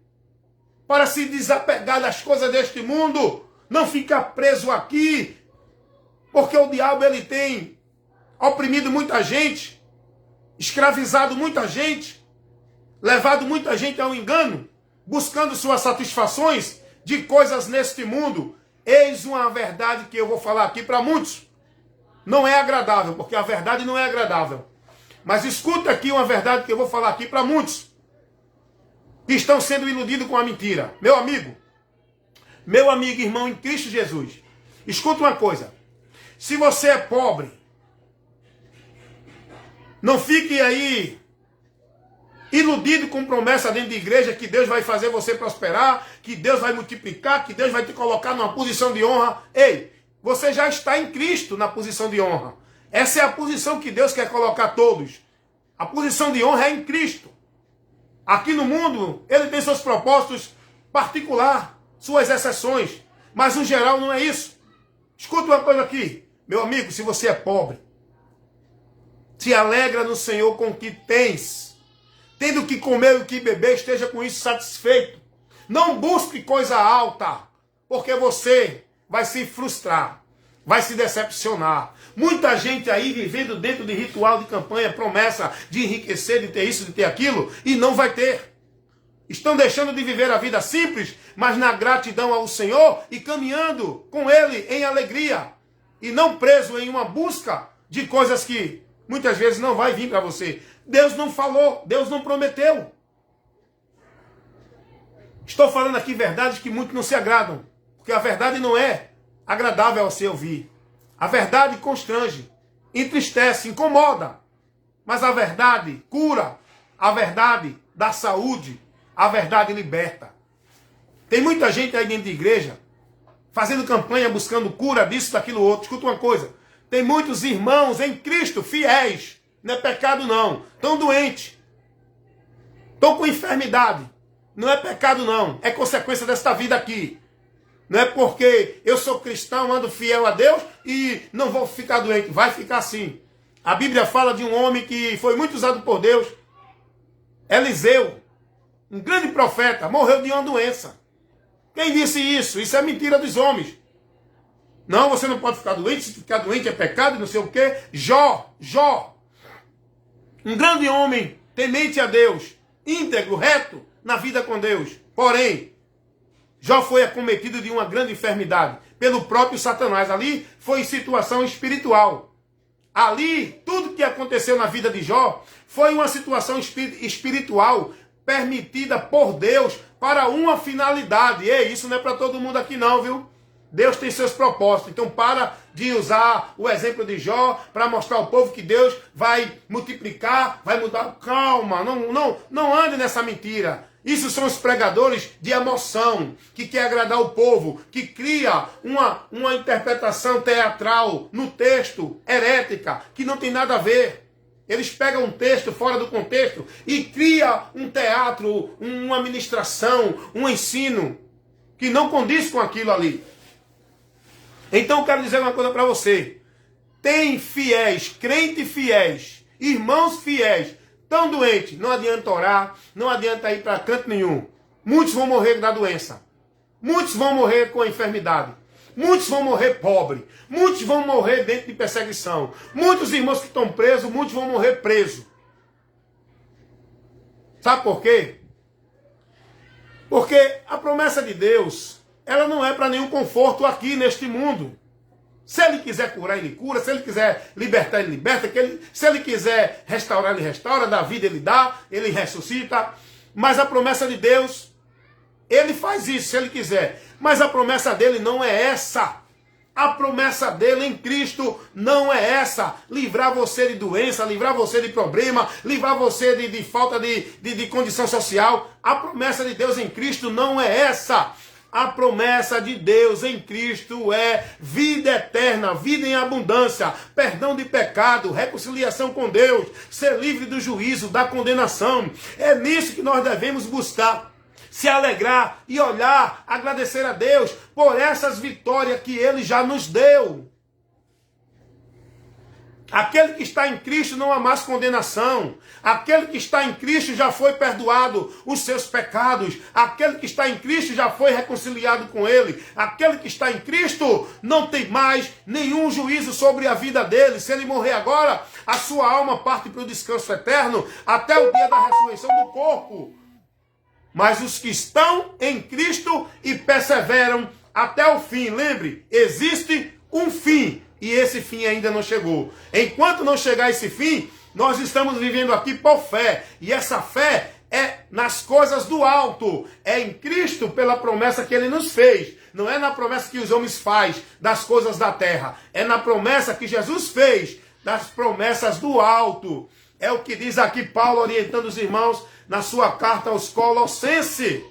[SPEAKER 1] para se desapegar das coisas deste mundo, não ficar preso aqui, porque o diabo ele tem oprimido muita gente, escravizado muita gente, levado muita gente ao engano, buscando suas satisfações de coisas neste mundo. Eis uma verdade que eu vou falar aqui para muitos. Não é agradável, porque a verdade não é agradável. Mas escuta aqui uma verdade que eu vou falar aqui para muitos que estão sendo iludidos com a mentira. Meu amigo, irmão em Cristo Jesus, escuta uma coisa. Se você é pobre, não fique aí iludido com promessa dentro de igreja que Deus vai fazer você prosperar, que Deus vai multiplicar, que Deus vai te colocar numa posição de honra. Ei, você já está em Cristo na posição de honra. Essa é a posição que Deus quer colocar todos. A posição de honra é em Cristo. Aqui no mundo, Ele tem seus propósitos particulares, suas exceções. Mas no geral não é isso. Escuta uma coisa aqui. Meu amigo, se você é pobre, te alegra no Senhor com o que tens. Tendo o que comer e o que beber, esteja com isso satisfeito. Não busque coisa alta, porque você vai se frustrar. vai se decepcionar. Muita gente aí vivendo dentro de ritual de campanha, promessa de enriquecer, de ter isso, de ter aquilo, e não vai ter. Estão deixando de viver a vida simples, mas na gratidão ao Senhor e caminhando com Ele em alegria. E não preso em uma busca de coisas que muitas vezes não vai vir para você. Deus não falou, Deus não prometeu. Estou falando aqui verdades que muitos não se agradam, porque a verdade não é agradável ao se ouvir. A verdade constrange, entristece, incomoda. Mas a verdade cura, a verdade dá saúde, a verdade liberta. Tem muita gente aí dentro de igreja fazendo campanha, buscando cura disso, daquilo outro. Escuta uma coisa, tem muitos irmãos em Cristo fiéis, não é pecado não, estão doentes, estão com enfermidade, não é pecado não, é consequência desta vida aqui. Não é porque eu sou cristão, ando fiel a Deus e não vou ficar doente. Vai ficar sim. A Bíblia fala de um homem que foi muito usado por Deus. Eliseu, um grande profeta, morreu de uma doença. Quem disse isso? Isso é mentira dos homens. Não, você não pode ficar doente. Se ficar doente é pecado e não sei o quê. Jó. Um grande homem, temente a Deus, íntegro, reto na vida com Deus. Porém, Jó foi acometido de uma grande enfermidade pelo próprio Satanás. Ali foi situação espiritual. Ali, tudo que aconteceu na vida de Jó foi uma situação espiritual permitida por Deus para uma finalidade. E isso não é para todo mundo aqui não, viu? Deus tem seus propósitos. Então para de usar o exemplo de Jó para mostrar ao povo que Deus vai multiplicar, vai mudar. Calma, não ande nessa mentira. Isso são os pregadores de emoção, que quer agradar o povo, que cria uma interpretação teatral no texto, herética, que não tem nada a ver. Eles pegam um texto fora do contexto e cria um teatro, uma ministração, um ensino que não condiz com aquilo ali. Então eu quero dizer uma coisa para você. Tem fiéis, crentes fiéis, irmãos fiéis, tão doente, não adianta orar, não adianta ir para canto nenhum. Muitos vão morrer da doença. Muitos vão morrer com a enfermidade. Muitos vão morrer pobre. Muitos vão morrer dentro de perseguição. Muitos irmãos que estão presos, muitos vão morrer presos. Sabe por quê? Porque a promessa de Deus, ela não é para nenhum conforto aqui neste mundo. Se Ele quiser curar, Ele cura. Se Ele quiser libertar, Ele liberta. Se Ele quiser restaurar, Ele restaura. Dar vida, Ele dá. Ele ressuscita. Mas a promessa de Deus, Ele faz isso se Ele quiser. Mas a promessa dEle não é essa. A promessa dEle em Cristo não é essa. Livrar você de doença, livrar você de problema, livrar você de falta de condição social. A promessa de Deus em Cristo não é essa. A promessa de Deus em Cristo é vida eterna, vida em abundância, perdão de pecado, reconciliação com Deus, ser livre do juízo, da condenação. É nisso que nós devemos buscar, se alegrar e olhar, agradecer a Deus por essas vitórias que Ele já nos deu. Aquele que está em Cristo não há mais condenação. Aquele que está em Cristo já foi perdoado os seus pecados. Aquele que está em Cristo já foi reconciliado com Ele. Aquele que está em Cristo não tem mais nenhum juízo sobre a vida dele. Se ele morrer agora, a sua alma parte para o descanso eterno até o dia da ressurreição do corpo. Mas os que estão em Cristo e perseveram até o fim, lembre, existe um fim. E esse fim ainda não chegou. Enquanto não chegar esse fim, nós estamos vivendo aqui por fé. E essa fé é nas coisas do alto. É em Cristo pela promessa que Ele nos fez. Não é na promessa que os homens fazem das coisas da terra. É na promessa que Jesus fez das promessas do alto. É o que diz aqui Paulo orientando os irmãos na sua carta aos Colossenses.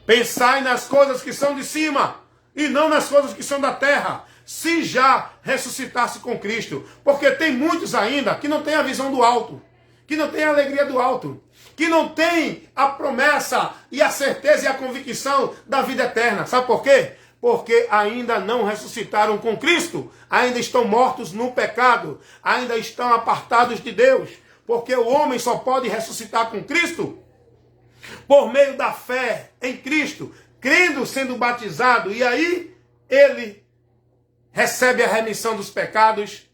[SPEAKER 1] Pensai nas coisas que são de cima e não nas coisas que são da terra. Se já ressuscitasse com Cristo. Porque tem muitos ainda que não têm a visão do alto, que não têm a alegria do alto, que não têm a promessa e a certeza e a convicção da vida eterna. Sabe por quê? Porque ainda não ressuscitaram com Cristo, ainda estão mortos no pecado, ainda estão apartados de Deus. Porque o homem só pode ressuscitar com Cristo por meio da fé em Cristo, crendo, sendo batizado, e aí ele recebe a remissão dos pecados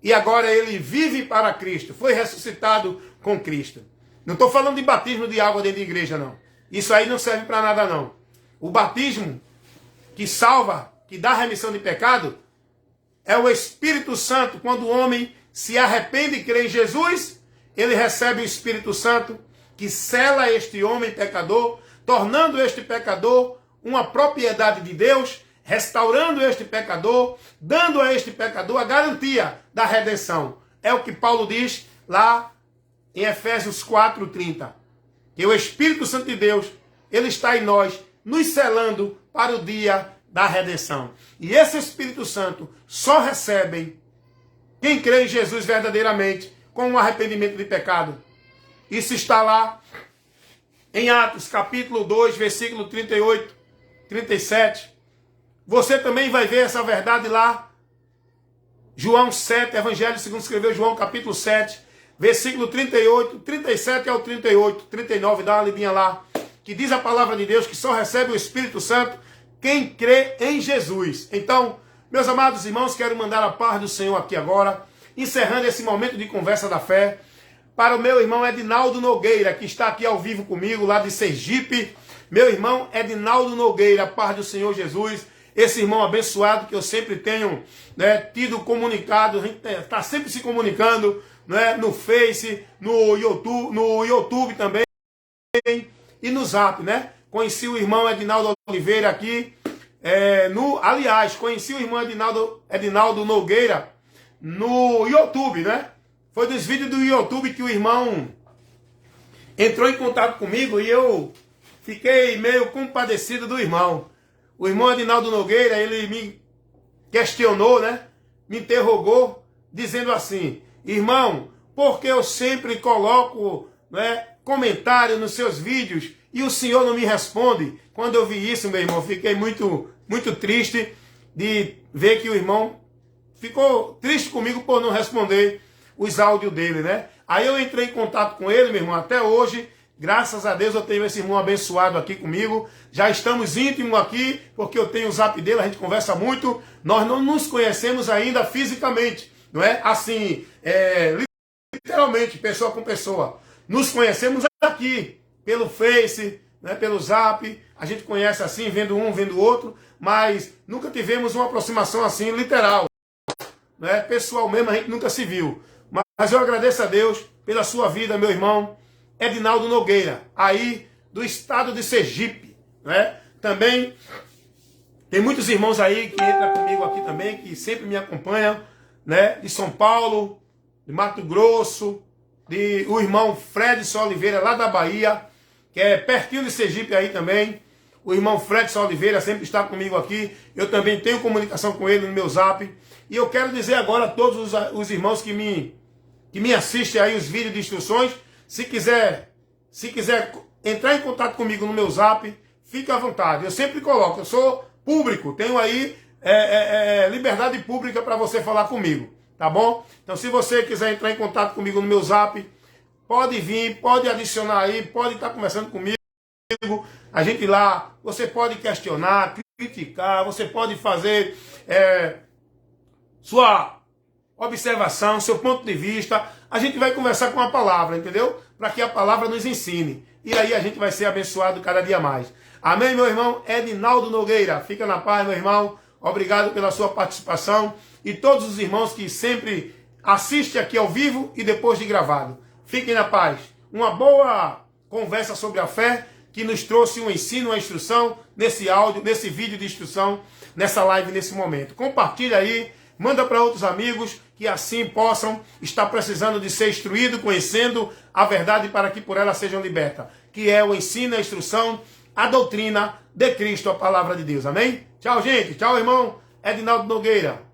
[SPEAKER 1] e agora ele vive para Cristo. Foi ressuscitado com Cristo. Não estou falando de batismo de água dentro da igreja, não. Isso aí não serve para nada, não. O batismo que salva, que dá remissão de pecado, é o Espírito Santo. Quando o homem se arrepende e crê em Jesus, ele recebe o Espírito Santo que sela este homem pecador, tornando este pecador uma propriedade de Deus, restaurando este pecador, dando a este pecador a garantia da redenção. É o que Paulo diz lá em Efésios 4:30. Que o Espírito Santo de Deus, ele está em nós, nos selando para o dia da redenção. E esse Espírito Santo só recebem quem crê em Jesus verdadeiramente, com um arrependimento de pecado. Isso está lá em Atos, capítulo 2, versículo 38, 37. Você também vai ver essa verdade lá. João 7, Evangelho segundo escreveu João, capítulo 7, versículo 38, 37 ao 38, 39, dá uma lidinha lá. Que diz a palavra de Deus que só recebe o Espírito Santo quem crê em Jesus. Então, meus amados irmãos, quero mandar a paz do Senhor aqui agora, encerrando esse momento de conversa da fé, para o meu irmão Edinaldo Nogueira, que está aqui ao vivo comigo, lá de Sergipe. Meu irmão Edinaldo Nogueira, a paz do Senhor Jesus, esse irmão abençoado que eu sempre tenho, né, tido comunicado, a gente está sempre se comunicando, né, no Face, no YouTube também, e no Zap, né? Conheci o irmão Edinaldo Oliveira aqui, aliás, conheci o irmão Edinaldo Nogueira no YouTube, né? Foi dos vídeos do YouTube que o irmão entrou em contato comigo e eu fiquei meio compadecido do irmão. O irmão Edinaldo Nogueira, ele me questionou, né? Me interrogou, dizendo assim: irmão, por que eu sempre coloco, né, comentário nos seus vídeos e o senhor não me responde? Quando eu vi isso, meu irmão, fiquei muito triste de ver que o irmão ficou triste comigo por não responder os áudios dele, né? Aí eu entrei em contato com ele, meu irmão, até hoje, graças a Deus eu tenho esse irmão abençoado aqui comigo, já estamos íntimos aqui, porque eu tenho o zap dele, a gente conversa muito, nós não nos conhecemos ainda fisicamente, não é? Assim, literalmente, pessoa com pessoa. Nos conhecemos aqui, pelo Face, né, pelo Zap, a gente conhece assim, vendo um, vendo o outro, mas nunca tivemos uma aproximação assim, literal. Né? Pessoal mesmo, a gente nunca se viu. Mas eu agradeço a Deus pela sua vida, meu irmão Edinaldo Nogueira, aí do estado de Sergipe. Né? Também tem muitos irmãos aí que entram comigo aqui também, que sempre me acompanham, né? De São Paulo, de Mato Grosso, o irmão Fredson Oliveira, lá da Bahia, que é pertinho de Sergipe aí também. O irmão Fredson Oliveira sempre está comigo aqui. Eu também tenho comunicação com ele no meu zap. E eu quero dizer agora a todos os irmãos que me assistem aí os vídeos de instruções, se quiser entrar em contato comigo no meu zap, fique à vontade. Eu sempre coloco, eu sou público, tenho aí liberdade pública para você falar comigo, tá bom? Então se você quiser entrar em contato comigo no meu zap, pode vir, pode adicionar aí, pode estar conversando comigo. A gente lá, você pode questionar, criticar, você pode fazer sua observação, seu ponto de vista. A gente vai conversar com a palavra, entendeu? Para que a palavra nos ensine. E aí a gente vai ser abençoado cada dia mais. Amém, meu irmão Edinaldo Nogueira. Fica na paz, meu irmão. Obrigado pela sua participação. E todos os irmãos que sempre assistem aqui ao vivo e depois de gravado. Fiquem na paz. Uma boa conversa sobre a fé que nos trouxe um ensino, uma instrução nesse áudio, nesse vídeo de instrução, nessa live, nesse momento. Compartilha aí, manda para outros amigos que assim possam estar precisando de ser instruídos, conhecendo a verdade para que por ela sejam libertas. Que é o ensino, a instrução, a doutrina de Cristo, a palavra de Deus. Amém? Tchau, gente. Tchau, irmão Edinaldo Nogueira.